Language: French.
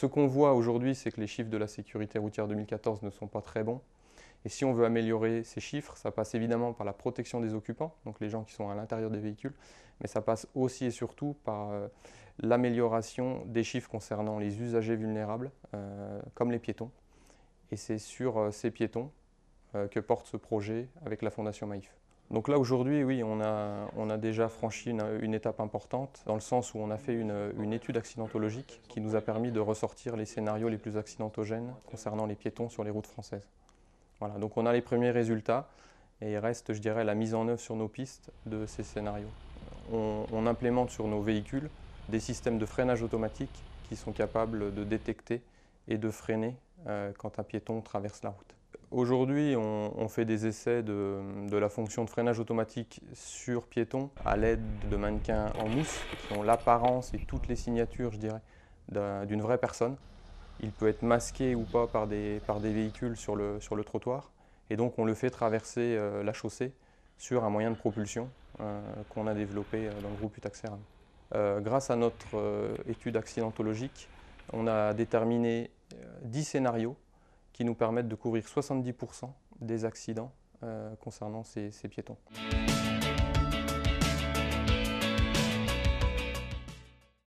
Ce qu'on voit aujourd'hui, c'est que les chiffres de la sécurité routière 2014 ne sont pas très bons. Et si on veut améliorer ces chiffres, ça passe évidemment par la protection des occupants, donc les gens qui sont à l'intérieur des véhicules, mais ça passe aussi et surtout par l'amélioration des chiffres concernant les usagers vulnérables, comme les piétons. Et c'est sur ces piétons que porte ce projet avec la Fondation Maïf. Donc là aujourd'hui, oui, on a déjà franchi une étape importante dans le sens où on a fait une étude accidentologique qui nous a permis de ressortir les scénarios les plus accidentogènes concernant les piétons sur les routes françaises. Voilà, donc on a les premiers résultats et il reste, je dirais, la mise en œuvre sur nos pistes de ces scénarios. On implémente sur nos véhicules des systèmes de freinage automatique qui sont capables de détecter et de freiner quand un piéton traverse la route. Aujourd'hui, on fait des essais de la fonction de freinage automatique sur piétons à l'aide de mannequins en mousse qui ont l'apparence et toutes les signatures, je dirais, d'une vraie personne. Il peut être masqué ou pas par des véhicules sur le trottoir. Et donc on le fait traverser la chaussée sur un moyen de propulsion qu'on a développé dans le groupe Utaxeram. Grâce à notre étude accidentologique, on a déterminé 10 scénarios qui nous permettent de couvrir 70% des accidents concernant ces piétons.